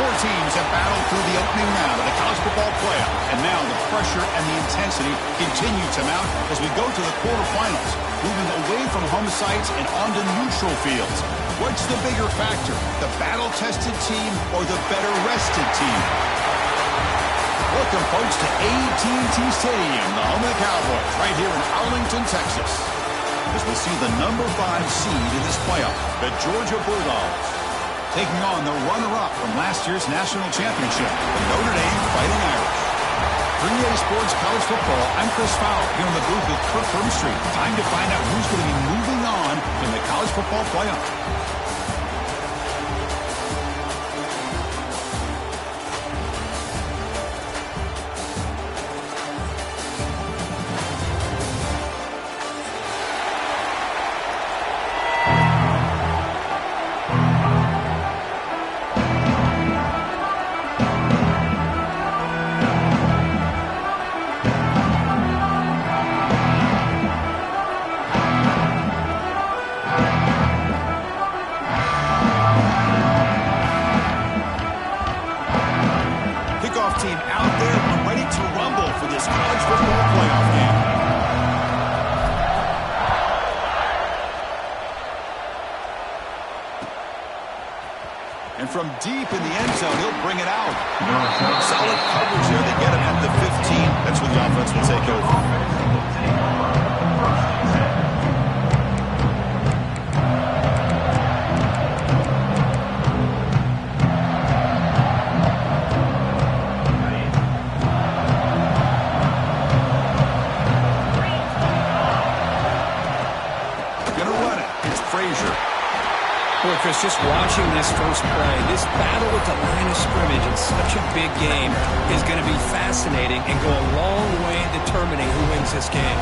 Four teams have battled through the opening round of the college football playoff, and now the pressure and the intensity continue to mount as we go to the quarterfinals, moving away from home sites and onto neutral fields. What's the bigger factor, the battle-tested team or the better-rested team? Welcome, folks, to AT&T Stadium, the home of the Cowboys, right here in Arlington, Texas, as we see the number 5 seed in this playoff, the Georgia Bulldogs, taking on the runner-up from last year's national championship, the Notre Dame Fighting Irish. For EA Sports College Football, I'm Chris Fowler, here in the booth with Kirk Hermstreet. Time to find out who's going to be moving on in the college football playoff. Team out there ready to rumble for this college football playoff game. And from deep in the end zone, he'll bring it out. Solid coverage there. They get him at the 15. That's when the offense will take over. Boy, Chris, just watching this first play, this battle at the line of scrimmage in such a big game is going to be fascinating and go a long way in determining who wins this game.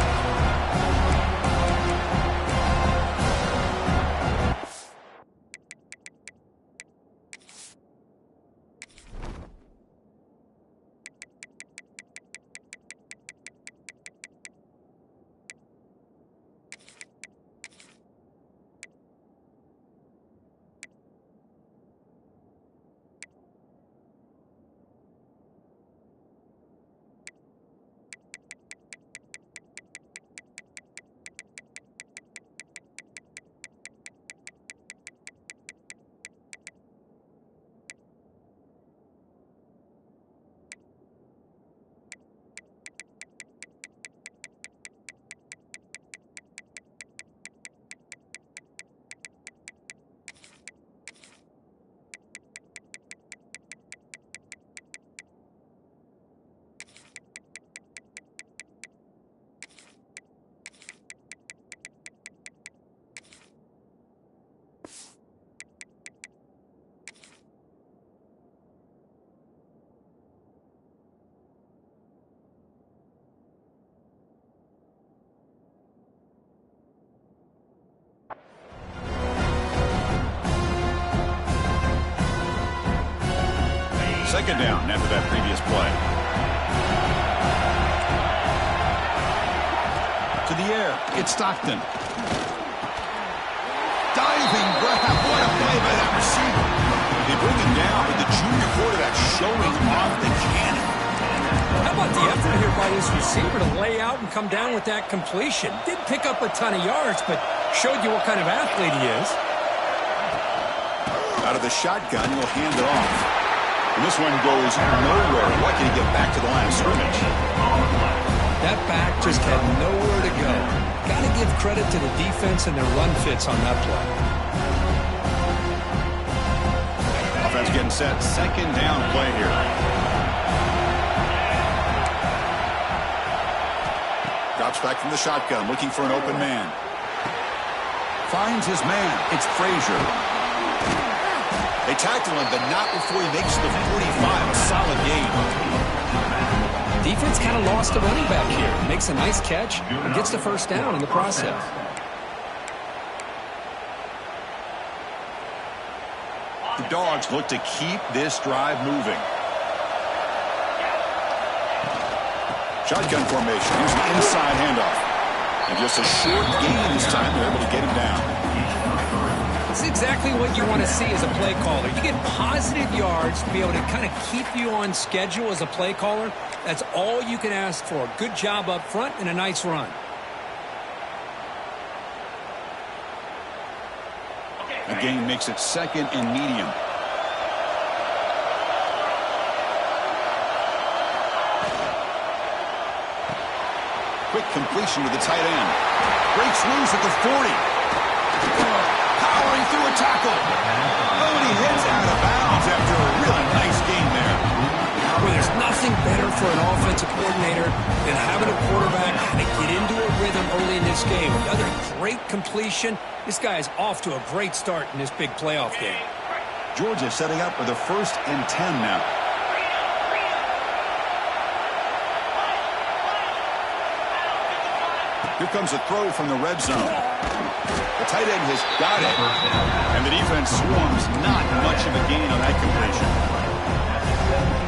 Second down after that previous play. To the air, it's Stockton. Diving grab, what a play by that receiver. They bring him down with the junior quarterback showing off the cannon. How about the effort here by this receiver to lay out and come down with that completion? Didn't pick up a ton of yards, but showed you what kind of athlete he is. Out of the shotgun, he'll hand it off. And this one goes nowhere. Lucky to get back to the line of scrimmage. That back just had nowhere to go. Got to give credit to the defense and their run fits on that play. Offense getting set. Second down play here. Drops back from the shotgun, looking for an open man. Finds his man. It's Frazier. They tackle him, but not before he makes the 45. A solid gain. Defense kind of lost the running back here. Makes a nice catch and gets the first down in the process. The Dogs look to keep this drive moving. Shotgun formation. Here's an inside handoff. And just a short gain this time. They're able to get him down. See, exactly what you want to see as a play caller. You get positive yards to be able to kind of keep you on schedule as a play caller. That's all you can ask for. Good job up front and a nice run. The gain makes it 2nd and medium. Quick completion to the tight end. Breaks loose at the 40. Powering through a tackle. Oh, and he hits out of bounds after a really nice game there. Well, there's nothing better for an offensive coordinator than having a quarterback kind of get into a rhythm early in this game. Another great completion. This guy is off to a great start in this big playoff game. Georgia setting up for the 1st and 10 now. Here comes a throw from the red zone. The tight end has got it. And the defense swarms. Not much of a gain on that completion.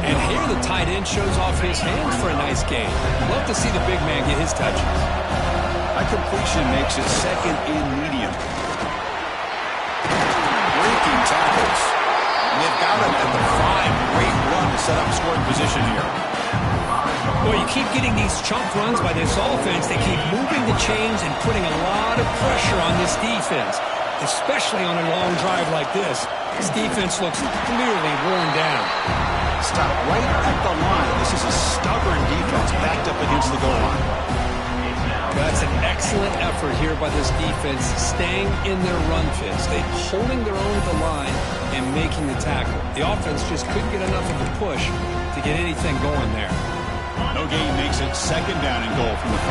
And here the tight end shows off his hands for a nice gain. Love to see the big man get his touches. That completion makes it 2nd and medium. Breaking tackles. And they've got him at the 5. Great run to set up scoring position here. Well, you keep getting these chunk runs by this offense. They keep moving the chains and putting a lot of pressure on this defense, especially on a long drive like this. This defense looks clearly worn down. Stop right at the line. This is a stubborn defense backed up against the goal line. That's an excellent effort here by this defense, staying in their run fits. They're holding their own at the line and making the tackle. The offense just couldn't get enough of a push to get anything going there. No gain makes it 2nd down and goal from the 5.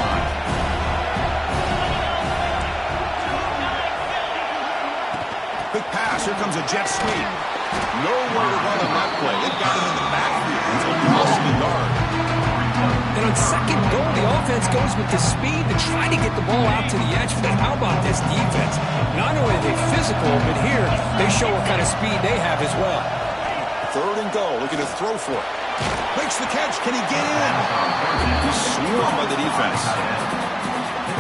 Quick pass. Here comes a jet sweep. Nowhere to run on that play. They've got him in the backfield until crossing the yard. And on 2nd goal, the offense goes with the speed to try to get the ball out to the edge. But how about this defense? Not only are they physical, but here they show what kind of speed they have as well. 3rd and goal. Looking to throw for it. Makes the catch. Can he get in? He's swarmed by the defense.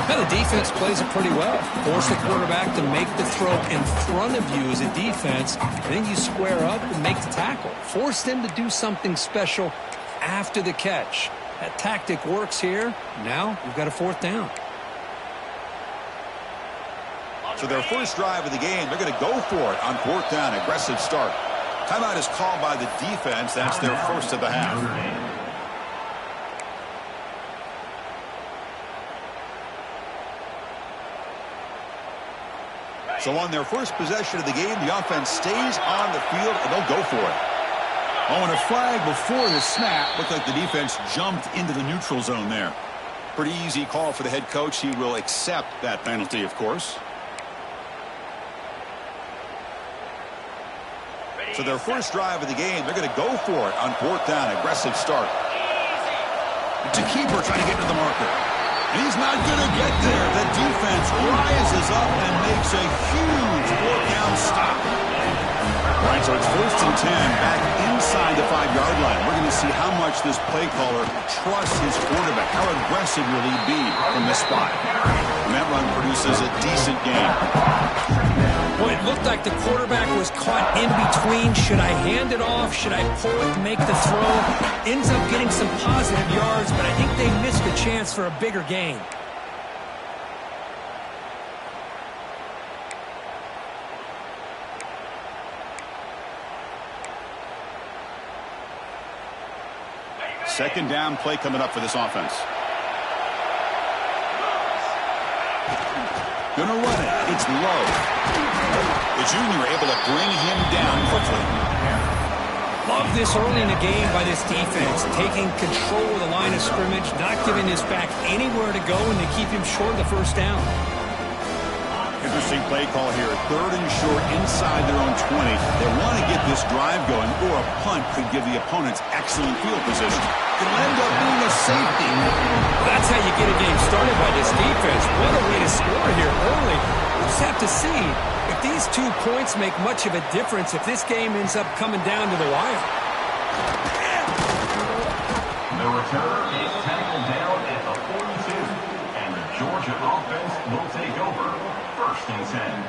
Now the defense plays it pretty well. Force the quarterback to make the throw in front of you as a defense. And then you square up and make the tackle. Force them to do something special after the catch. That tactic works here. Now we've got a 4th down. So their first drive of the game, they're going to go for it on 4th down. Aggressive start. Timeout is called by the defense. That's their first of the half. So on their first possession of the game, the offense stays on the field, and they'll go for it. Oh, and a flag before the snap. Looked like the defense jumped into the neutral zone there. Pretty easy call for the head coach. He will accept that penalty, of course. So their first drive of the game, they're going to go for it on 4th down. Aggressive start. It's a keeper trying to get to the marker. He's not going to get there. The defense rises up and makes a huge 4th down stop. All right, so it's 1st and 10 back inside the 5-yard line. We're going to see how much this play caller trusts his quarterback. How aggressive will he be from this spot? And that run produces a decent game. Well, it looked like the quarterback was caught in between. Should I hand it off? Should I pull it and make the throw? Ends up getting some positive yards, but I think they missed a chance for a bigger gain. Second down play coming up for this offense. Gonna run it. It's low. The junior able to bring him down quickly. Love this early in the game by this defense. Taking control of the line of scrimmage, not giving this back anywhere to go, and to keep him short of the first down. Interesting play call here. 3rd and short inside their own 20. They want to get this drive going, or a punt could give the opponents excellent field position. It'll end up being a safety. That's how you get a game started by this defense. What a way to score here early. We'll just have to see if these 2 points make much of a difference if this game ends up coming down to the wire. The return is tackled down at the 42, and the Georgia offense will take over. 1st and 10.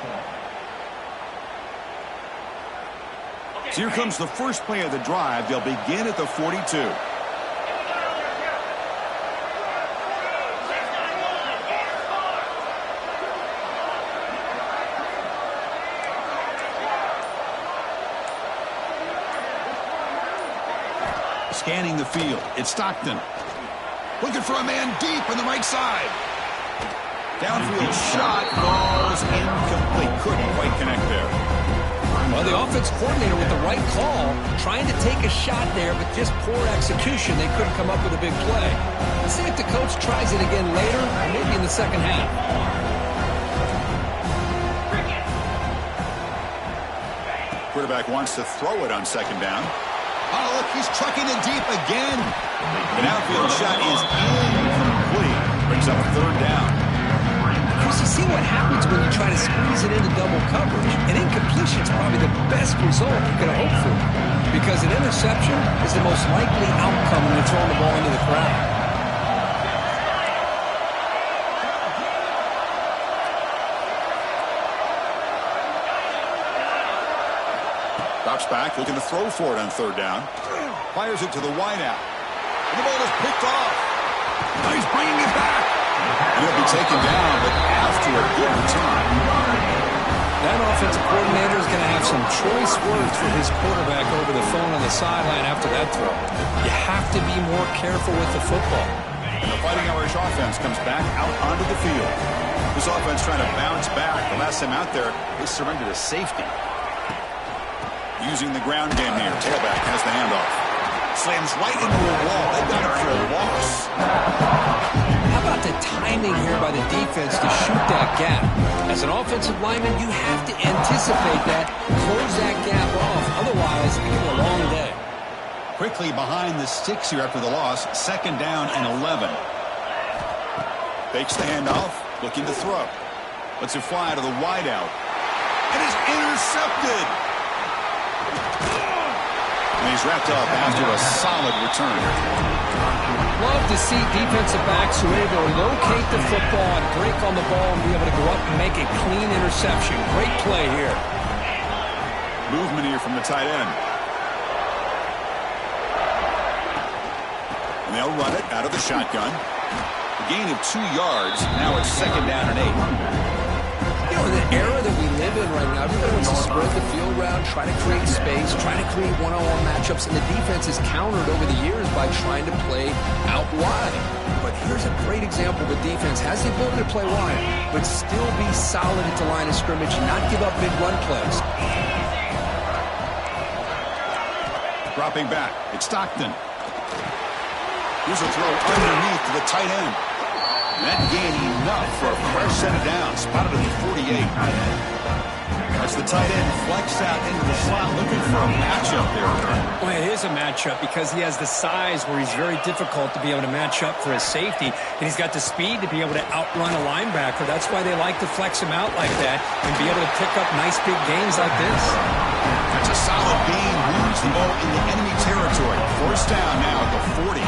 So here comes the first play of the drive. They'll begin at the 42. Scanning the field, it's Stockton. Looking for a man deep on the right side. Downfield shot falls incomplete. Couldn't quite connect there. Well, the offense coordinator with the right call, trying to take a shot there, but just poor execution. They couldn't come up with a big play. Let's see if the coach tries it again later, or maybe in the second half. Quarterback wants to throw it on second down. Oh, look, he's trucking it deep again. The outfield shot is incomplete. Brings up third down. Chris, you see what happens when you try to squeeze it into double coverage. An incompletion is probably the best result you could have hoped for, because an interception is the most likely outcome when you're throwing the ball into the crowd. Drops back, looking to throw for it on third down. Fires it to the wideout. And the ball is picked off. Now he's bringing it back. And he'll be taken down, but after a good return. That offensive coordinator is going to have some choice words for his quarterback over the phone on the sideline after that throw. You have to be more careful with the football. The Fighting Irish offense comes back out onto the field. This offense trying to bounce back. The last time out there, they surrendered a safety. Using the ground game here. Tailback has the handoff. Slams right into a wall. They got it for a loss. How about the timing here by the defense to shoot that gap? As an offensive lineman, you have to anticipate that, close that gap off. Otherwise, it's going to be a long day. Quickly behind the sticks here after the loss. Second down and 11. Fakes the handoff. Looking to throw. Lets it fly to the wideout. And is intercepted. And he's wrapped up after a solid return. Love to see defensive backs who are able to locate the football and break on the ball and be able to go up and make a clean interception. Great play here. Movement here from the tight end. And they'll run it out of the shotgun. A gain of 2 yards. Now it's second down and 8. You know, in the era that we live in right now, everybody wants to spread the field around, try to create space, try to create one-on-one matchups, and the defense is countered over the years by trying to play out wide. But here's a great example. The defense has the ability to play wide, but still be solid at the line of scrimmage, not give up big run plays. Dropping back, it's Stockton. Here's a throw underneath to the tight end. That gain enough for a fresh set of downs. Spotted at the 48. As the tight end flexed out into the slot, looking for a matchup there. Well, it is a matchup because he has the size where he's very difficult to be able to match up for his safety, and he's got the speed to be able to outrun a linebacker. That's why they like to flex him out like that and be able to pick up nice big gains like this. That's a solid gain. Moves the ball in the enemy territory. First down now at the 40.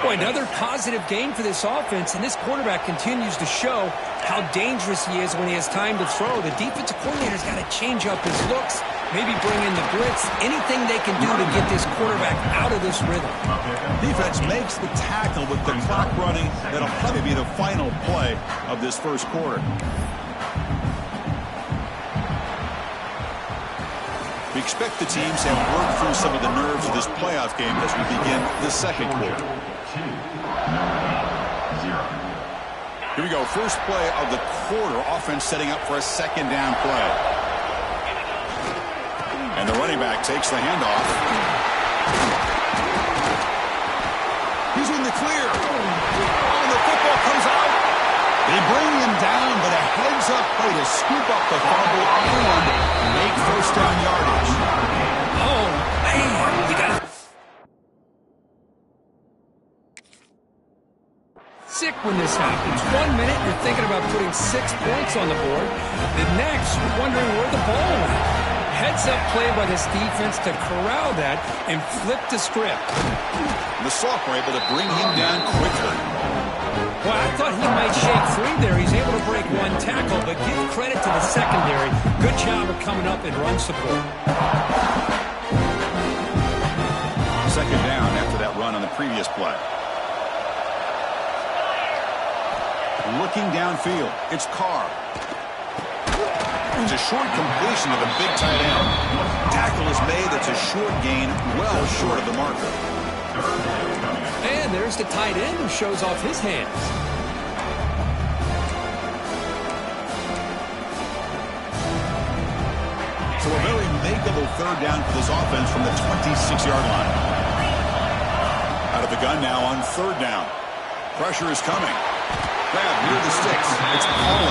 Boy, another positive gain for this offense, and this quarterback continues to show how dangerous he is when he has time to throw. The defensive coordinator's got to change up his looks, maybe bring in the blitz, anything they can do to get this quarterback out of this rhythm. Defense makes the tackle with the clock running. That'll probably be the final play of this first quarter. We expect the teams to have worked through some of the nerves of this playoff game as we begin the second quarter. Here we go. First play of the quarter. Offense setting up for a second down play. And the running back takes the handoff. He's in the clear. Oh, the football comes out. They bring him down, but a heads-up play to scoop up the fumble and make first down yardage. Oh, man, you got it. Sick when this happens. 1 minute, you're thinking about putting 6 points on the board. The next, you're wondering where the ball went. Heads-up play by this defense to corral that and flip the script. The Soft were able to bring him down quickly. Well, I thought he might shake free there. He's able to break one tackle, but give credit to the secondary. Good job of coming up and run support. Second down after that run on the previous play. Looking downfield, it's Carr. It's a short completion to the big tight end. Tackle is made. That's a short gain, well short of the marker. And there's the tight end who shows off his hands. So a very makeable third down for this offense from the 26-yard line. Out of the gun now on third down. Pressure is coming. Grab near the sticks. It's Potw.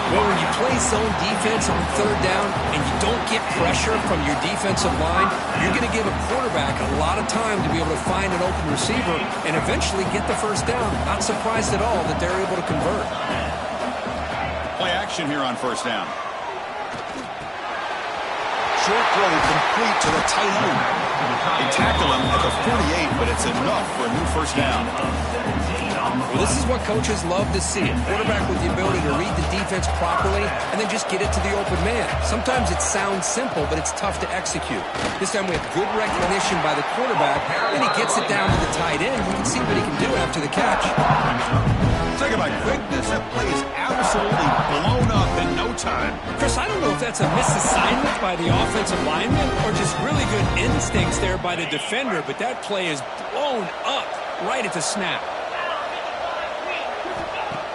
Well, when you play zone defense on third down and you don't get pressure from your defensive line, you're going to give a quarterback a lot of time to be able to find an open receiver and eventually get the first down. Not surprised at all that they're able to convert. Play action here on first down. Short throw complete to the tight end. They tackle him at the 48, but it's enough for a new first down. Well, this is what coaches love to see. A quarterback with the ability to read the defense properly and then just get it to the open man. Sometimes it sounds simple, but it's tough to execute. This time we have good recognition by the quarterback, and he gets it down to the tight end. You can see what he can do after the catch. Talk about quickness. That play is absolutely blown up in no time. Chris, I don't know if that's a misassignment by the offensive lineman or just really good instincts there by the defender, but that play is blown up right at the snap.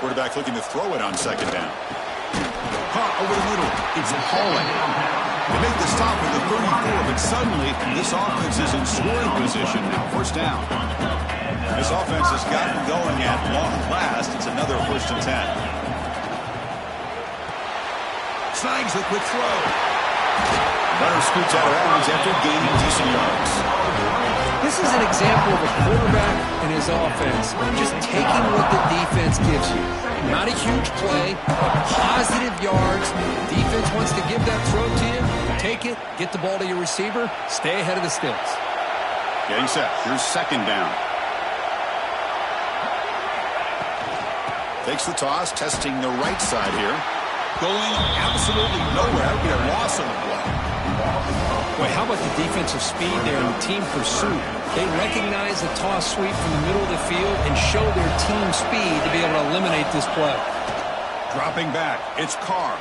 Quarterback looking to throw it on second down. Caught over the middle. It's Potw. They make the stop at the 34, but suddenly this offense is in scoring position now. First down. This offense has gotten going at long last. It's another 1st and 10. Snags the quick throw. Runner scoots out of bounds after gaining decent yards. This is an example of a quarterback and his offense just taking what the defense gives you. Not a huge play, but positive yards. Defense wants to give that throw to you. Take it, get the ball to your receiver, stay ahead of the sticks. Getting set. Here's second down. Takes the toss, testing the right side here. Going absolutely nowhere. That would be a loss on the play. Boy, how about the defensive speed there in the team pursuit? They recognize the toss sweep from the middle of the field and show their team speed to be able to eliminate this play. Dropping back, it's Carr.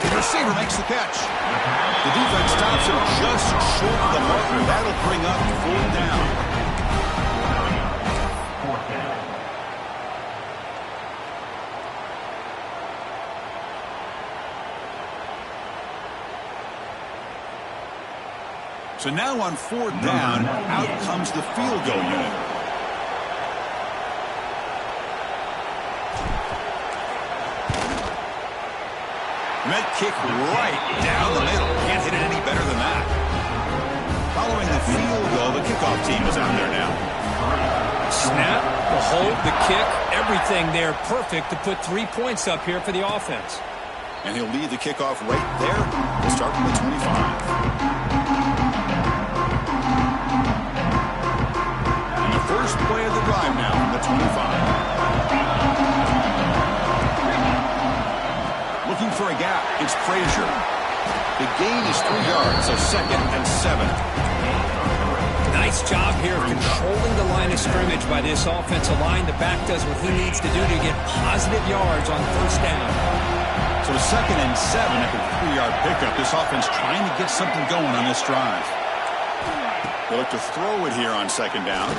The receiver makes the catch. The defense stops him just short of the marker. That'll bring up 4th down. So now on 4th down, out comes the field goal unit. That kick right down the middle. Can't hit it any better than that. Following the field goal, the kickoff team is out there now. Snap, the hold, the kick, everything there perfect to put 3 points up here for the offense. And he'll lead the kickoff right there. We'll start from the 25. First play of the drive now from the 25. Looking for a gap. It's Frazier. The gain is 3 yards, so 2nd and 7. Nice job here of controlling the line of scrimmage by this offensive line. The back does what he needs to do to get positive yards on first down. So 2nd and 7 after a 3-yard pickup. This offense trying to get something going on this drive. They look to throw it here on second down.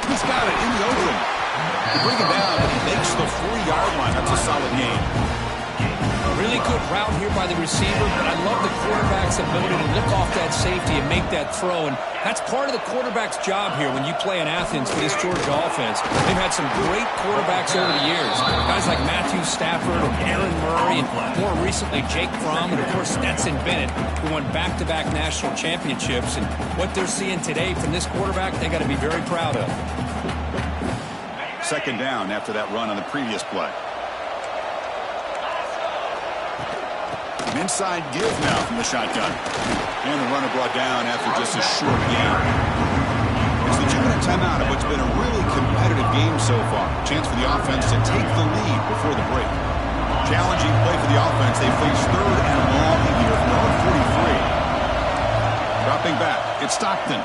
He's got it in the open. To bring it down, he makes the 4-yard line. That's a solid gain. A really good route here by the receiver, but I love the quarterback's ability to look off that safety and make that throw. And that's part of the quarterback's job here when you play in Athens for this Georgia offense. They've had some great quarterbacks over the years. Guys like Matthew Stafford and Aaron Murray, and more recently Jake Fromm, and of course Stetson Bennett, who won back-to-back national championships. And what they're seeing today from this quarterback, they got to be very proud of. Second down after that run on the previous play. An inside give now from the shotgun. And the runner brought down after just a short gain. It's the 2-minute timeout of what's been a really competitive game so far. Chance for the offense to take the lead before the break. Challenging play for the offense. They face 3rd and long here from number 43. Drop Stepping back, it's Stockton.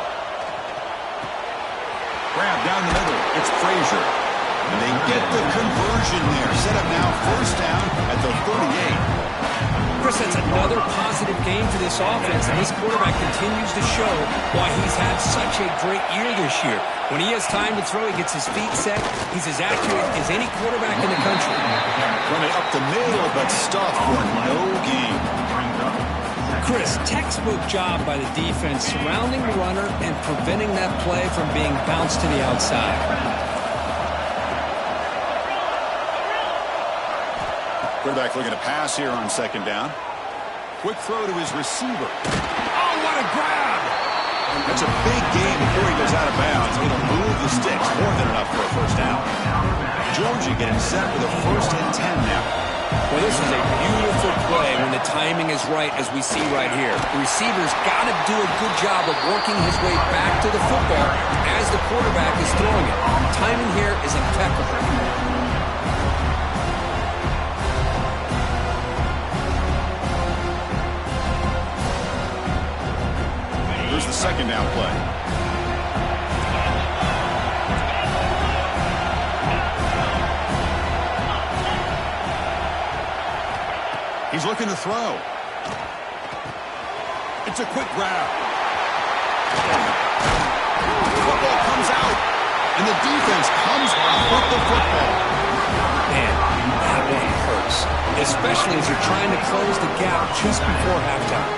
Grab down the middle, it's Frazier. And they get the conversion there. Set up now, first down at the 38. Chris, that's another positive game for this offense, and this quarterback continues to show why he's had such a great year this year. When he has time to throw, he gets his feet set. He's as accurate as any quarterback in the country. Running up the middle, but stuffed for no gain. Chris, textbook job by the defense surrounding the runner and preventing that play from being bounced to the outside. Quarterback looking to pass here on second down. Quick throw to his receiver. Oh, what a grab! That's a big game before he goes out of bounds. It'll move the sticks, more than enough for a first down. Georgia getting set with a 1st and 10 now. Well, this is a beautiful play when the timing is right, as we see right here. The receiver's got to do a good job of working his way back to the football as the quarterback is throwing it. Timing here is impeccable. Here's the second down play. He's looking to throw. It's a quick grab. Football comes out, and the defense comes up with the football. Man, that one hurts, especially as you're trying to close the gap just before halftime.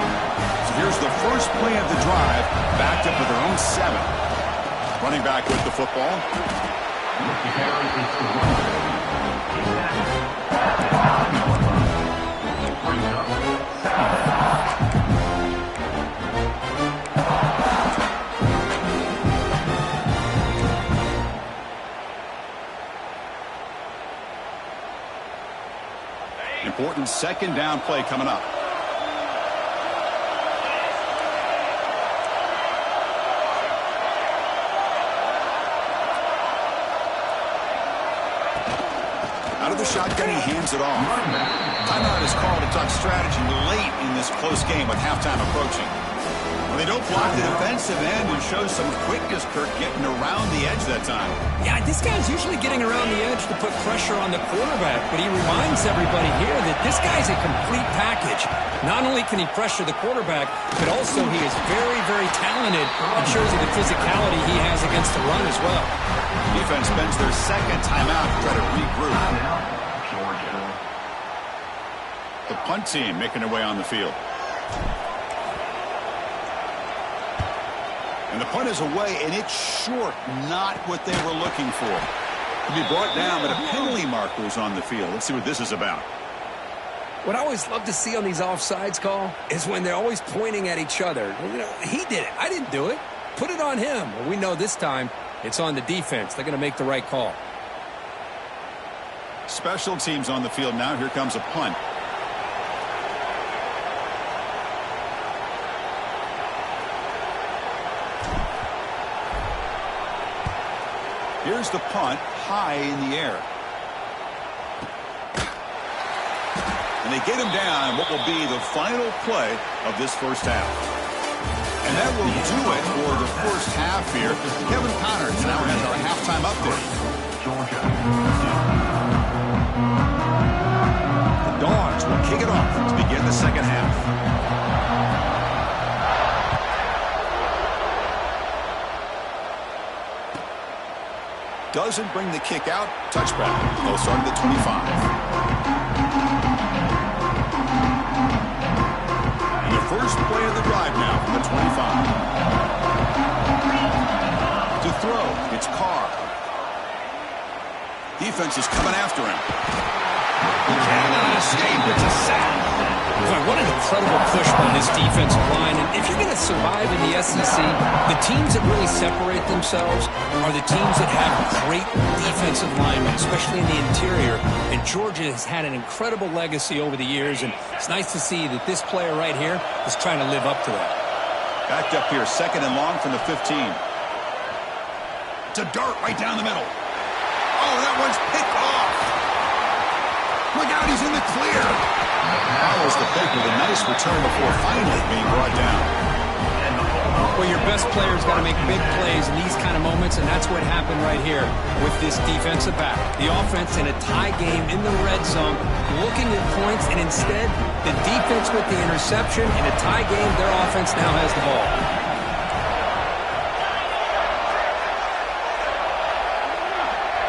So here's the first play of the drive, backed up with their own 7. Running back with the football. Important second down play coming up. Out of the shotgun, he hands it off. Timeout is called to talk strategy late in this close game with halftime approaching. Well, they don't block the defensive end and show some quickness, Kirk, getting around the edge that time. Yeah, this guy's usually getting around the edge to put pressure on the quarterback, but he reminds everybody here that this guy's a complete package. Not only can he pressure the quarterback, but also he is very, very talented and shows you the physicality he has against the run as well. Defense spends their second timeout to try to regroup. The punt team making their way on the field. And the punt is away, and it's short, not what they were looking for. To be brought down, but a penalty marker is on the field. Let's see what this is about. What I always love to see on these offsides call is when they're always pointing at each other. You know, he did it. I didn't do it. Put it on him. Well, we know this time it's on the defense. They're going to make the right call. Special teams on the field now. Here comes a punt. Here's the punt, high in the air. And they get him down in what will be the final play of this first half. And that will do it for the first half here. Kevin Connors now has our halftime update. The Dogs will kick it off to begin the second half. Doesn't bring the kick out. Touchback. They'll start at the 25. And the first play of the drive now from the 25. To throw, it's Carr. Defense is coming after him. He cannot escape. It's a sack. What an incredible push by this defensive line. And if you're going to survive in the SEC, the teams that really separate themselves are the teams that have great defensive linemen, especially in the interior. And Georgia has had an incredible legacy over the years, and it's nice to see that this player right here is trying to live up to that. Backed up here, second and long from the 15. It's a dart right down the middle. Oh, that one's picked off. Look out, he's in the clear. Follows the pick with a nice return before finally being brought down. Well, your best player's got to make big plays in these kind of moments, and that's what happened right here with this defensive back. The offense in a tie game in the red zone, looking at points, and instead, the defense with the interception. In a tie game, their offense now has the ball.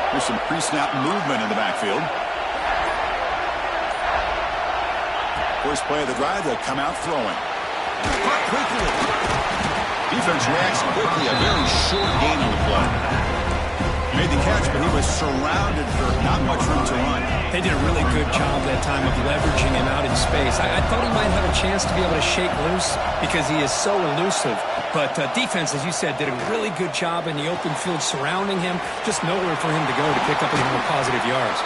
There's some pre-snap movement in the backfield. First play of the drive, they'll come out throwing. Caught quickly. Defense reacts quickly. A very short gain on the play. Made the catch, but he was surrounded for not much room to run. They did a really good job that time of leveraging him out in space. I thought he might have a chance to be able to shake loose because he is so elusive. But defense, as you said, did a really good job in the open field surrounding him. Just nowhere for him to go to pick up any more positive yards.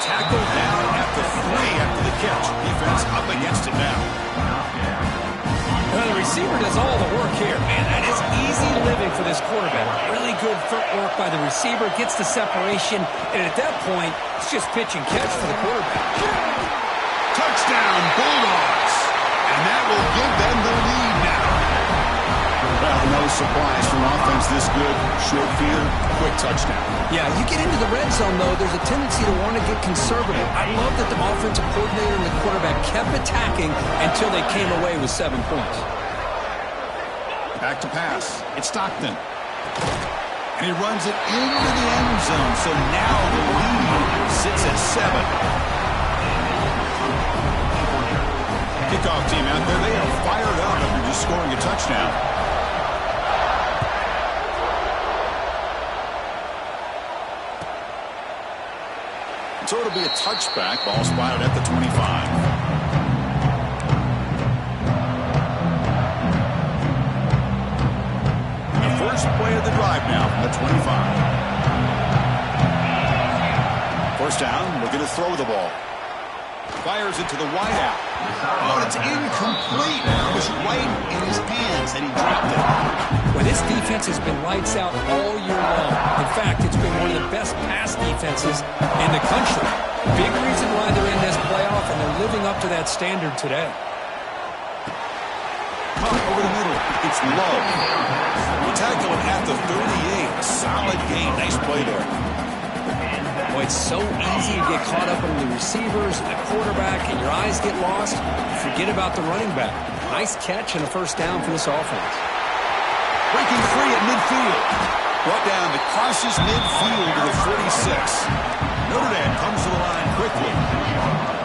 Tackled down at the 3 after the catch. Defense up against it now. Well, the receiver does all the work here. Man, that is easy living for this quarterback. Really good footwork by the receiver. Gets the separation. And at that point, it's just pitch and catch for the quarterback. Touchdown, Bulldogs. And that will give them the lead now. Well, no surprise for an offense this good. Short field, quick touchdown. Yeah, you get into the red zone, though, there's a tendency to want to get conservative. I love that the offensive coordinator and the quarterback kept attacking until they came away with 7 points. Back to pass. It's Stockton. And he runs it into the end zone. So now the lead sits at 7. Kickoff team out there. They are fired up after just scoring a touchdown. So it'll be a touchback. Ball spotted at the 25. The first play of the drive now from the 25. First down, looking to throw the ball. Fires it to the wideout. Oh, it's incomplete. It was right in his hands, and he dropped it. Well, this defense has been lights out all year long. In fact, it's been one of the best pass defenses in the country. Big reason why they're in this playoff, and they're living up to that standard today. Caught over the middle. It's low. We tackle it at the 38. Solid game. Nice play there. Boy, it's so easy to get caught up in the receivers and the quarterback, and your eyes get lost. Forget about the running back. Nice catch and a first down for this offense. Breaking free at midfield. Brought down to crosses midfield to the 46. Notre Dame comes to the line quickly.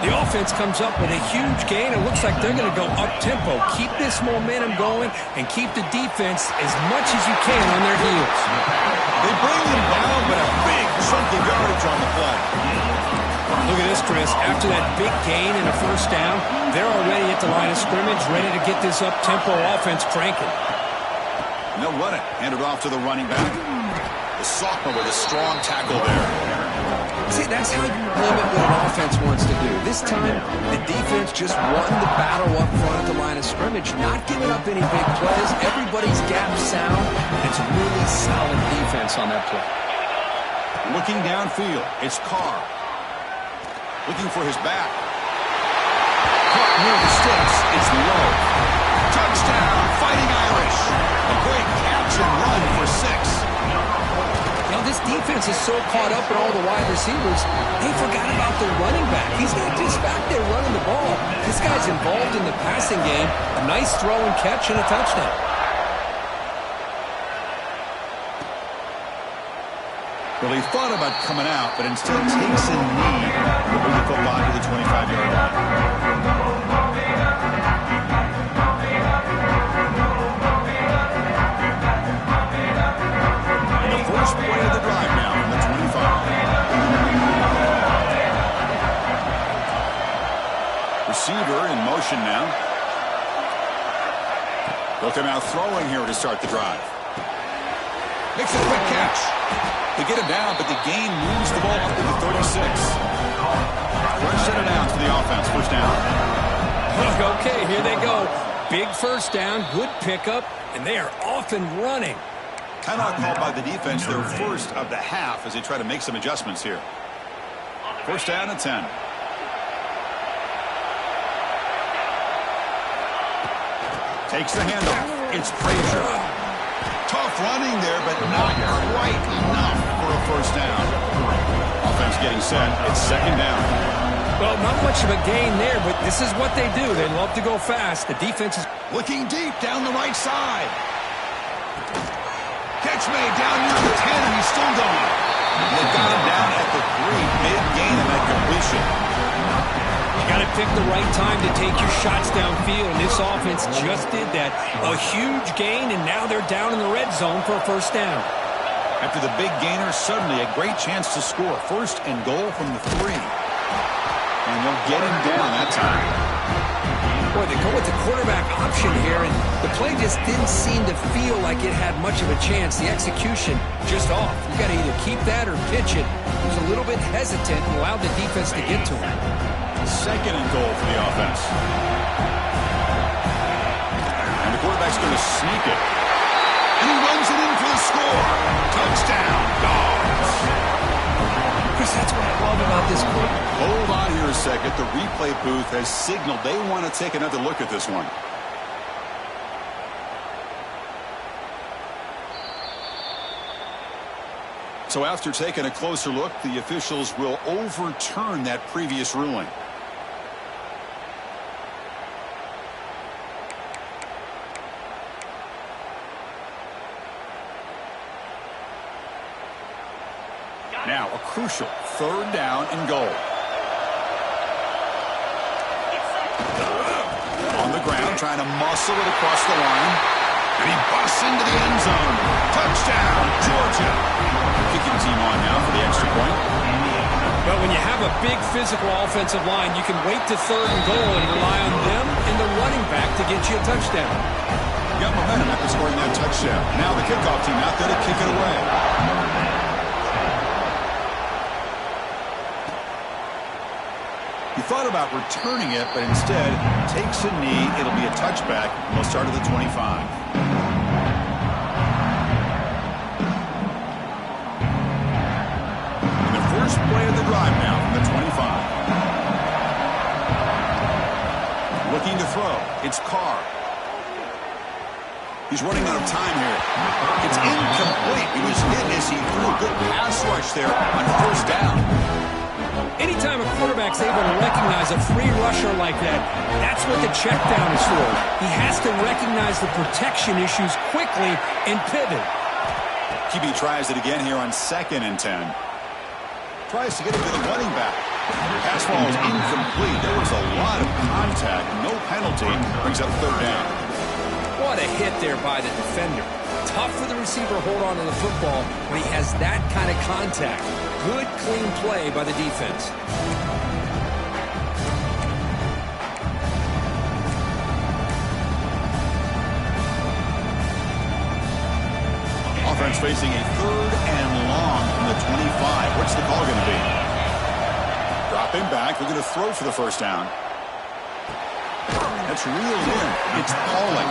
The offense comes up with a huge gain. It looks like they're going to go up-tempo. Keep this momentum going and keep the defense as much as you can on their heels. They bring them down, but a big chunk of yardage on the play. Look at this, Chris. After that big gain and a first down, they're already at the line of scrimmage, ready to get this up-tempo offense cranking. And they'll run it. Hand it off to the running back. The sophomore with a strong tackle there. See, that's how you limit what an offense wants to do. This time, the defense just won the battle up front at the line of scrimmage, not giving up any big plays. Everybody's gap sound. It's really solid defense on that play. Looking downfield, it's Carr. Looking for his back. Caught near the sticks. It's low. Touchdown, Fighting Irish. A great catch and run for 6. You know, this defense is so caught up in all the wide receivers, they forgot about the running back. He's not just back there running the ball. This guy's involved in the passing game. A nice throw and catch and a touchdown. Well, he thought about coming out, but instead takes a knee to bring the football to the 25-yard line. And the first play of the drive now from the 25. Receiver in motion now. They'll come out throwing here to start the drive. Makes a quick catch. They get him down, but the gain moves the ball up to the 36. Fresh set it down to the offense. First down. Okay, here they go. Big first down, good pickup, and they are off and running. Timeout called by the defense, their first of the half as they try to make some adjustments here. First down and 10. Takes the handoff. It's Frazier. Tough running there, but not quite enough for a first down. Offense getting set. It's second down. Well, not much of a gain there, but this is what they do. They love to go fast. The defense is looking deep down the right side. Catch made down near the 10, and he's still going. They got him down at the 3. Big gain in that completion. You got to pick the right time to take your shots downfield, and this offense just did that. A huge gain, and now they're down in the red zone for a first down. After the big gainer, suddenly a great chance to score. First and goal from the 3. And they'll get him down that time. Boy, they go with the quarterback option here, and the play just didn't seem to feel like it had much of a chance. The execution just off. You got to either keep that or pitch it. He was a little bit hesitant and allowed the defense to get to him. Second and goal for the offense. And the quarterback's going to sneak it. And he runs it in for the score. Touchdown, Dogs. Chris, that's what I love about this play. Hold on here a second. The replay booth has signaled they want to take another look at this one. So after taking a closer look, the officials will overturn that previous ruling. Now a crucial third down and goal. On the ground, trying to muscle it across the line. And he busts into the end zone. Touchdown, Georgia. Kicking team on now for the extra point. Well, when you have a big physical offensive line, you can wait to third and goal and rely on them and the running back to get you a touchdown. Got momentum after scoring that touchdown. Now the kickoff team out there to kick it away. He thought about returning it, but instead takes a knee. It'll be a touchback. They'll start at the 25. And the first play of the drive now from the 25. Looking to throw. It's Carr. He's running out of time here. It's incomplete. He was hit as he threw a good pass rush there on first down. Anytime a quarterback's able to recognize a free rusher like that, that's what the check down is for. He has to recognize the protection issues quickly and pivot. QB tries it again here on 2nd and 10. Tries to get it to the running back. Pass ball is incomplete. There was a lot of contact. No penalty. Brings up third down. What a hit there by the defender. Tough for the receiver to hold on to the football when he has that kind of contact. Good, clean play by the defense. Offense facing a third and long from the 25. What's the call going to be? Dropping back. They're going to throw for the first down. That's reeled in. It's Pauling.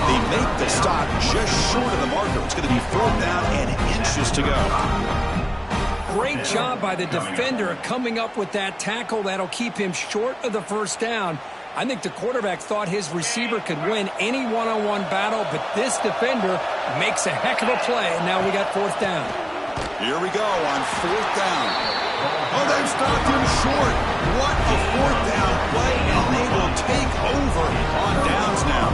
They make the stop just short of the marker. It's going to be 4th down and inches to go. Great job by the defender coming up with that tackle. That'll keep him short of the first down. I think the quarterback thought his receiver could win any one-on-one battle, but this defender makes a heck of a play, and now we got 4th down. Here we go on 4th down. Oh, they've stopped him short. What a 4th down play, and they will take over on downs now.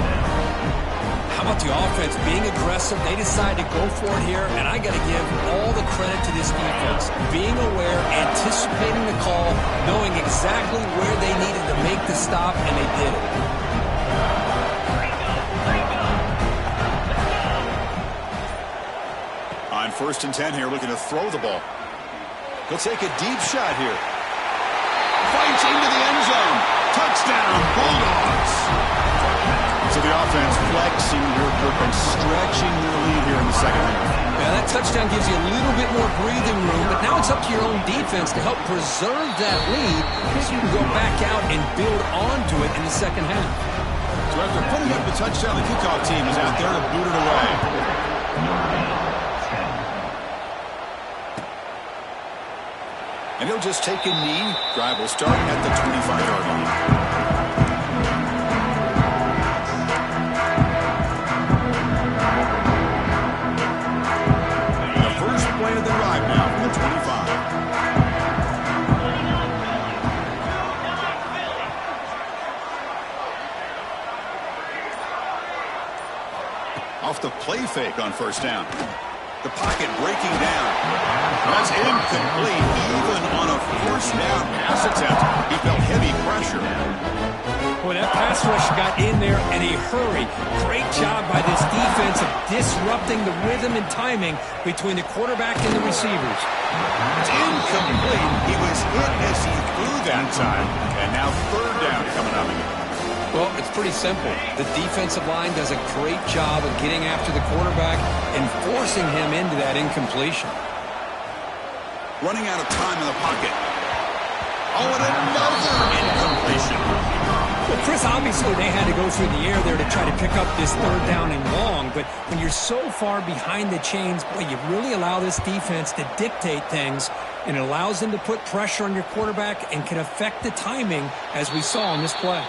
How about the offense being aggressive? They decide to go for it here, and I got to give all the credit to this defense. Being aware, anticipating the call, knowing exactly where they needed to make the stop, and they did it. On 1st and 10 here, looking to throw the ball. He'll take a deep shot here. Fights into the end zone. Touchdown, Bulldogs. So the offense flexing their grip and stretching their lead here in the second half. Yeah, that touchdown gives you a little bit more breathing room, but now it's up to your own defense to help preserve that lead so you can go back out and build onto it in the second half. So after putting up the touchdown, the kickoff team is out there to boot it away. And he'll just take a knee. Drive will start at the 25-yard line. Off the play fake on first down. The pocket breaking down. That's incomplete. Even on a first down pass attempt, he felt heavy pressure. Boy, that pass rush got in there in a hurry. Great job by this defense of disrupting the rhythm and timing between the quarterback and the receivers. It's incomplete. He was hit as he threw that time. And now third down coming up. Well, it's pretty simple. The defensive line does a great job of getting after the quarterback and forcing him into that incompletion. Running out of time in the pocket. Oh, and another incompletion. Well, Chris, obviously they had to go through the air there to try to pick up this third down and long, but when you're so far behind the chains, boy, you really allow this defense to dictate things, and it allows them to put pressure on your quarterback and can affect the timing, as we saw on this play.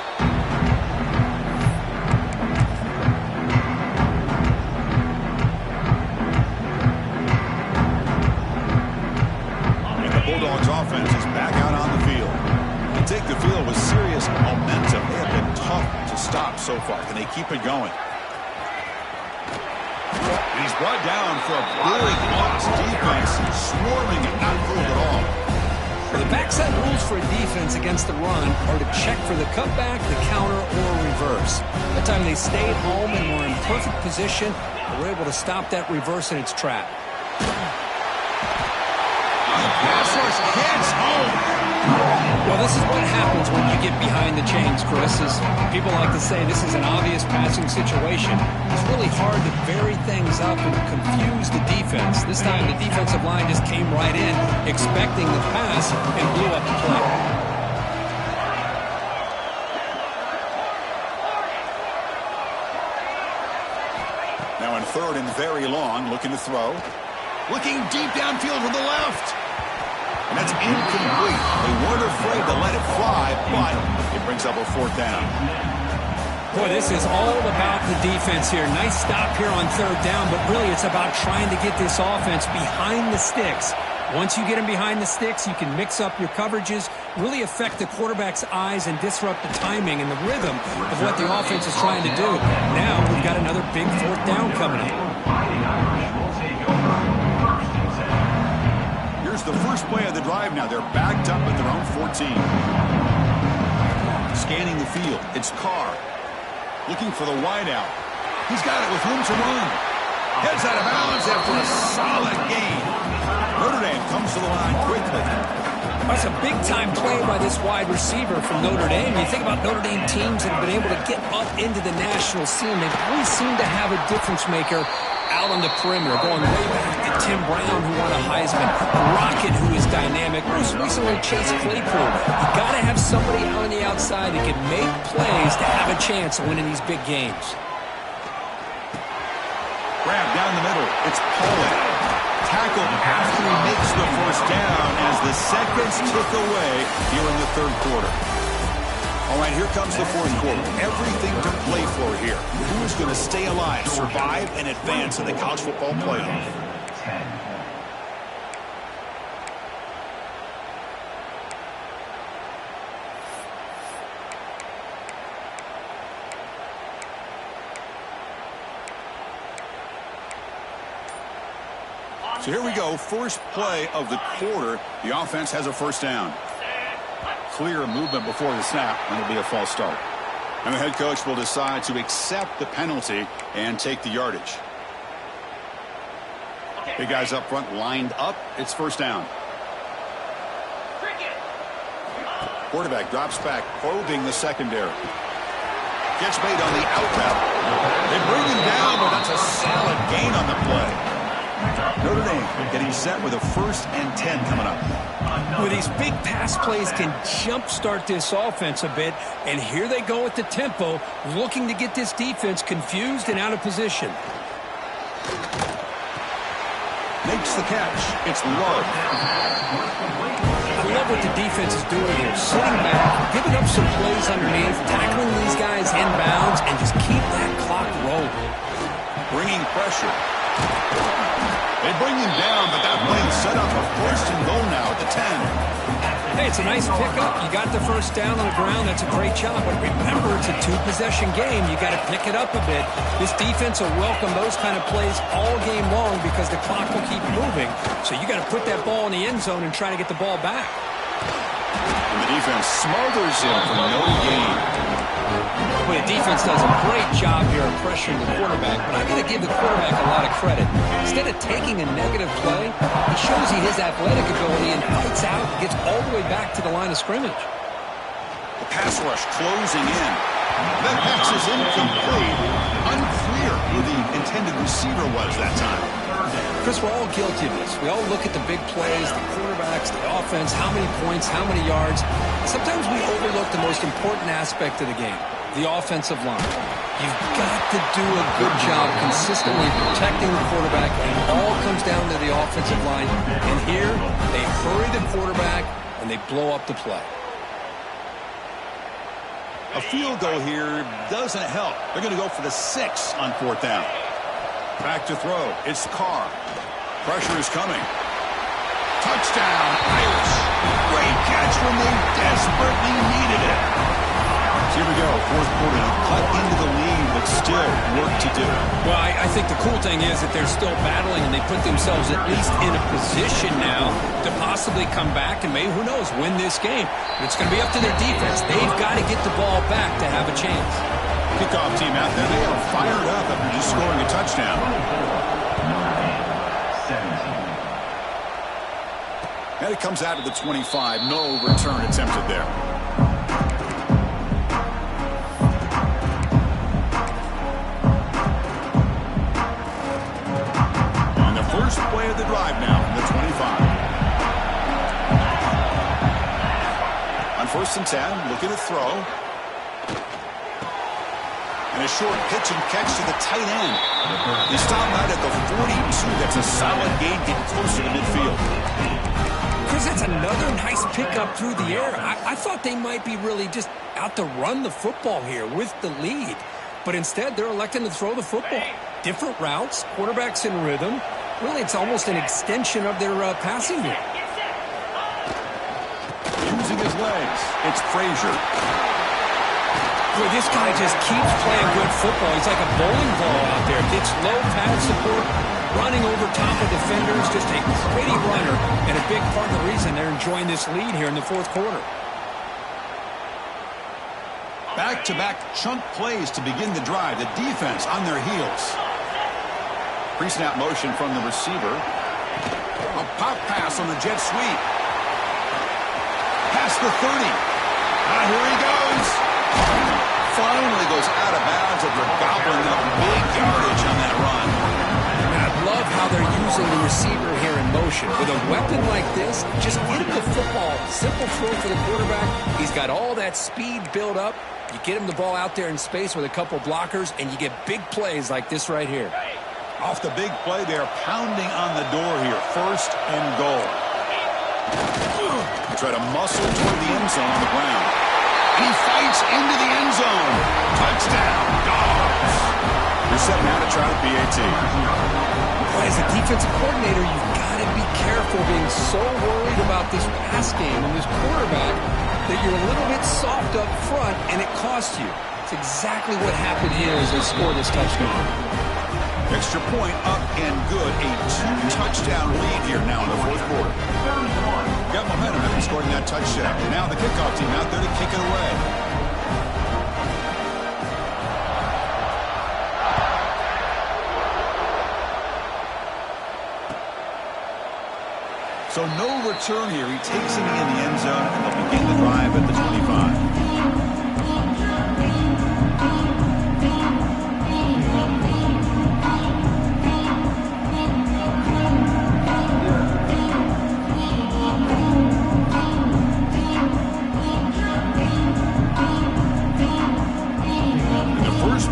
Bulldogs offense is back out on the field. They take the field with serious momentum. They have been tough to stop so far. Can they keep it going? He's brought down for a big loss. Defense swarming and not fooled at all. Well, the backside rules for a defense against the run are to check for the cutback, the counter, or reverse. That time they stayed home and were in perfect position. They were able to stop that reverse in its track. Pass rush hits home. Well, this is what happens when you get behind the chains, Chris. As people like to say, this is an obvious passing situation. It's really hard to vary things up and confuse the defense. This time, the defensive line just came right in, expecting the pass, and blew up the play. Now in third and very long, looking to throw. Looking deep downfield to the left. And that's incomplete. They weren't afraid to let it fly, but it brings up a fourth down. Boy, this is all about the defense here. Nice stop here on third down, but really it's about trying to get this offense behind the sticks. Once you get them behind the sticks, you can mix up your coverages, really affect the quarterback's eyes and disrupt the timing and the rhythm of what the offense is trying to do. Now we've got another big fourth down coming up. Here's the first play of the drive now. They're backed up at their own 14. Scanning the field. It's Carr. Looking for the wideout. He's got it with room to run. Heads out of bounds after a solid gain. Notre Dame comes to the line quickly. That's a big-time play by this wide receiver from Notre Dame. You think about Notre Dame teams that have been able to get up into the national scene. They always seem to have a difference maker out on the perimeter, going way back to Tim Brown, who won a Heisman, Rocket, who is dynamic, most recently Chase Claypool. You got to have somebody out on the outside that can make plays to have a chance of winning these big games. Grab down the middle. It's Potw. Tackled after he makes the first down as the seconds tick away here in the third quarter. All right, here comes the fourth quarter. Everything to play for here. Who's going to stay alive, survive, and advance in the college football playoff? So here we go, first play of the quarter. The offense has a first down. Clear movement before the snap, and it'll be a false start. And the head coach will decide to accept the penalty and take the yardage. Big guys up front lined up. It's first down. Quarterback drops back, probing the secondary. Gets made on the out route. They bring him down, but that's a solid gain on the play. Notre Dame getting set with a 1st and 10 coming up. Well, these big pass plays can jumpstart this offense a bit, and here they go at the tempo, looking to get this defense confused and out of position. Makes the catch. It's Love. I love what the defense is doing here, sitting back, giving up some plays underneath, tackling these guys inbounds, and just keep that clock rolling. Bringing pressure. They bring him down, but that play set up a 1st and goal now at the 10. Hey, it's a nice pickup. You got the first down on the ground. That's a great job. But remember, it's a two-possession game. You got to pick it up a bit. This defense will welcome those kind of plays all game long because the clock will keep moving. So you got to put that ball in the end zone and try to get the ball back. And the defense smothers him for no gain. Well, the defense does a great job here of pressuring the quarterback, but I got to give the quarterback a lot of credit. Instead of taking a negative play, he shows you his athletic ability and fights out and gets all the way back to the line of scrimmage. The pass rush closing in. That pass is incomplete. Unclear who the intended receiver was that time. Chris, we're all guilty of this. We all look at the big plays, the quarterbacks, the offense, how many points, how many yards. Sometimes we overlook the most important aspect of the game, the offensive line. You've got to do a good job consistently protecting the quarterback, and it all comes down to the offensive line. And here, they hurry the quarterback, and they blow up the play. A field goal here doesn't help. They're going to go for the 6 on 4th down. Back to throw. It's Carr. Pressure is coming. Touchdown, Irish. Great catch when they desperately needed it. Here we go. 4th quarter. Cut into the lead, but still work to do. Well, I think the cool thing is that they're still battling, and they put themselves at least in a position now to possibly come back and maybe, who knows, win this game. But it's going to be up to their defense. They've got to get the ball back to have a chance. Kickoff team out there. They are fired up after just scoring a touchdown. 17. And it comes out of the 25. No return attempted there. And the first play of the drive now from the 25. On 1st and 10, looking to throw. And a short pitch and catch to the tight end. They stop out at the 42. That's a solid gain, getting closer to midfield. Chris, that's another nice pickup through the air. I thought they might be really just out to run the football here with the lead. But instead, they're electing to throw the football. Different routes, quarterbacks in rhythm. Really, it's almost an extension of their passing game. Using his legs, it's Frazier. Boy, this guy just keeps playing good football. He's like a bowling ball out there. Gets low pad support, running over top of defenders. Just a gritty runner, and a big part of the reason they're enjoying this lead here in the 4th quarter. Back-to-back chunk plays to begin the drive. The defense on their heels. Pre-snap motion from the receiver. A pop pass on the jet sweep. Past the 30. Here he goes. Finally goes out of bounds after gobbling up big yardage on that run. I love how they're using the receiver here in motion. With a weapon like this, just get him the football. Simple throw for the quarterback. He's got all that speed built up. You get him the ball out there in space with a couple blockers, and you get big plays like this right here. Off the big play, they are pounding on the door here. 1st and goal. They try to muscle toward the end zone on the ground. And he fights into the end zone. Touchdown, Dogs. They're set now to try the PAT. As a defensive coordinator, you've got to be careful being so worried about this pass game and this quarterback that you're a little bit soft up front, and it costs you. It's exactly what happened here as they scored this touchdown. Extra point up and good. A 2-touchdown lead here now in the 4th quarter. Got momentum after scoring that touchdown. Now the kickoff team out there to kick it away. So no return here. He takes it in the end zone, and they'll begin the drive at the 25.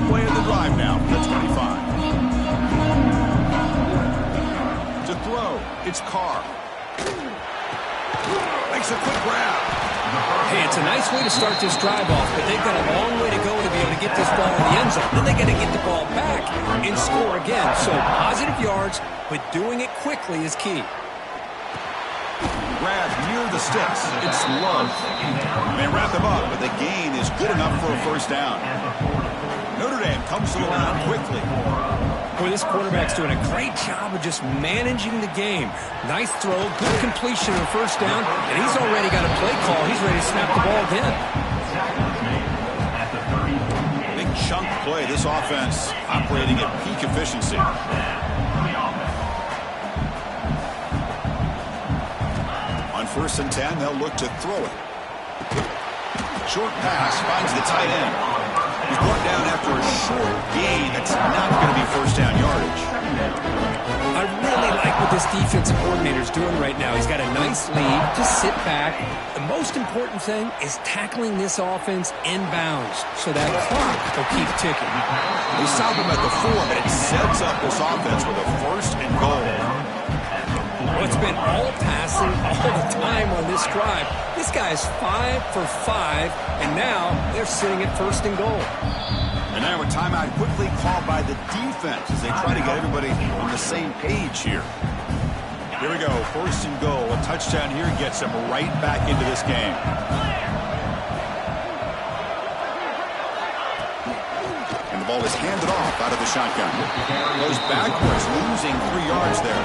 Play of the drive now from the 25. To throw, it's Carr. Makes a quick grab. Hey, it's a nice way to start this drive off, but they've got a long way to go to be able to get this ball in the end zone. Then they got to get the ball back and score again. So positive yards, but doing it quickly is key. grab near the sticks. It's low. They wrap him up, but the gain is good enough for a first down. Notre Dame comes to the line quickly. Boy, this quarterback's doing a great job of just managing the game. Nice throw, good completion on first down, and he's already got a play call. He's ready to snap the ball again. Big chunk play. This offense operating at peak efficiency. On 1st and 10, they'll look to throw it. Short pass finds the tight end. He's brought down after a short gain. That's not going to be first down yardage. I really like what this defensive coordinator's doing right now. He's got a nice lead. Just sit back. The most important thing is tackling this offense inbounds so that clock will keep ticking. They stop him at the 4, but it sets up this offense with a 1st and goal. Well, it's been all passing all the time on this drive. This guy is 5 for 5, and now they're sitting at 1st and goal. And now a timeout quickly called by the defense as they try to get everybody on the same page here. Here we go, 1st and goal. A touchdown here gets them right back into this game. And the ball is handed off out of the shotgun. Goes backwards, losing 3 yards there.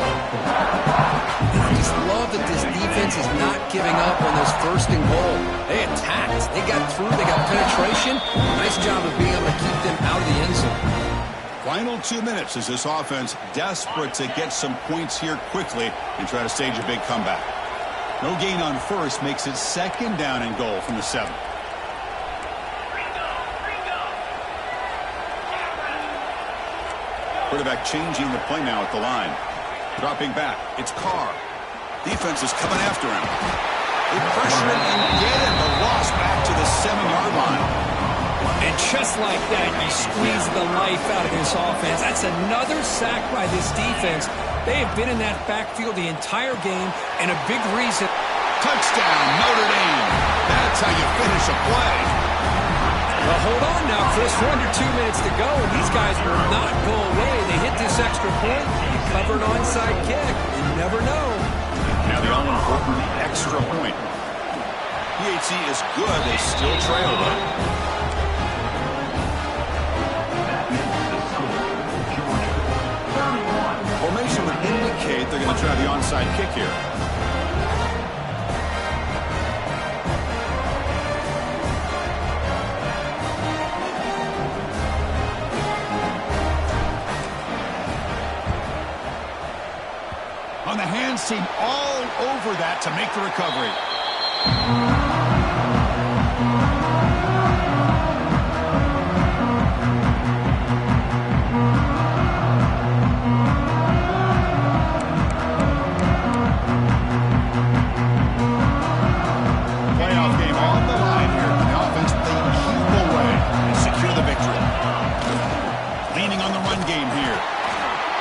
And I just love that this defense is not giving up on this 1st and goal. They attacked. They got through. They got penetration. Nice job of being able to keep them out of the end zone. Final 2 minutes as this offense desperate to get some points here quickly and try to stage a big comeback. No gain on 1st makes it 2nd down and goal from the 7. Quarterback changing the play now at the line. Dropping back. It's Carr. Defense is coming after him. They pressure him and get him. The loss back to the 7-yard line. And just like that, you squeeze the life out of this offense. That's another sack by this defense. They have been in that backfield the entire game, and a big reason. Touchdown, Notre Dame. That's how you finish a play. Well, hold on now, Chris. We're under 2 minutes to go, and these guys will not go away. They hit this extra point, cover an onside kick. You never know. Now the all-important extra point. PHC is good. They still trail, though. Formation would indicate they're going to try the onside kick here. On the hands team, all over that to make the recovery. Playoff game on the line here. The offense they keep away and secure the victory. Leaning on the run game here.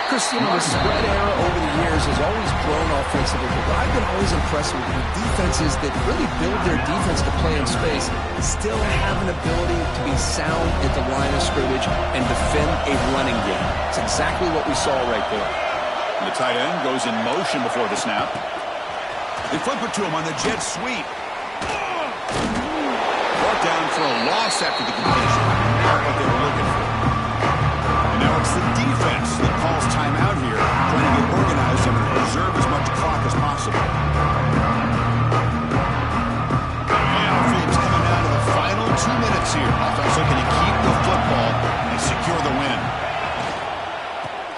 Chris, you know, the spread era over the years has always grown offensively, but I've been always impressed with the defenses that really build their defense to play in space, still have an ability to be sound at the line of scrimmage and defend a running game. It's exactly what we saw right there. And the tight end goes in motion before the snap. They flip it to him on the jet sweep. Brought down for a loss after the completion. Not what they were looking for. And now it's the defense that calls timeout here, trying to get organized and preserve as much clock as possible. And Phillips coming down to the final 2 minutes here. Offense looking to keep the football and secure the win.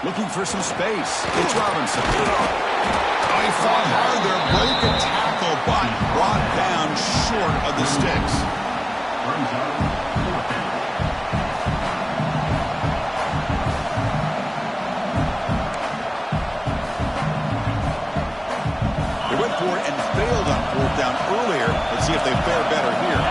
Looking for some space. It's Robinson. Oh, he fought hard there. Broke a tackle, but brought down short of the sticks. For it and failed on 4th down earlier. Let's see if they fare better here.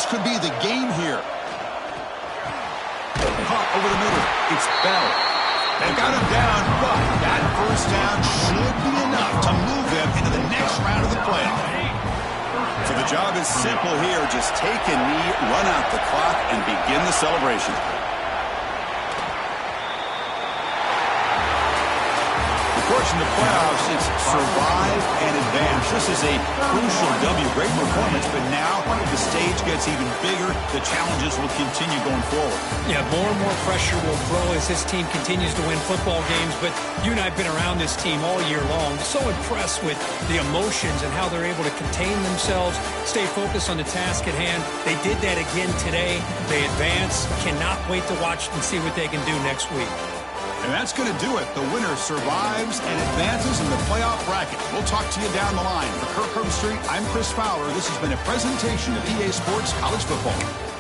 This could be the game here. Caught over the middle. It's Bell. They got him down, but that first down should be enough to move them into the next round of the playoff. So the job is simple here. Just take a knee, run out the clock, and begin the celebration. Of course, in the playoffs, it's survive and advance. This is a crucial W. Great performance, but now the stage gets even bigger. The challenges will continue going forward. Yeah, more and more pressure will grow as this team continues to win football games. But you and I have been around this team all year long. So impressed with the emotions and how they're able to contain themselves, stay focused on the task at hand. They did that again today. They advance. Cannot wait to watch and see what they can do next week. And that's going to do it. The winner survives and advances in the playoff bracket. We'll talk to you down the line. For Kirk Herbstreit, I'm Chris Fowler. This has been a presentation of EA Sports College Football.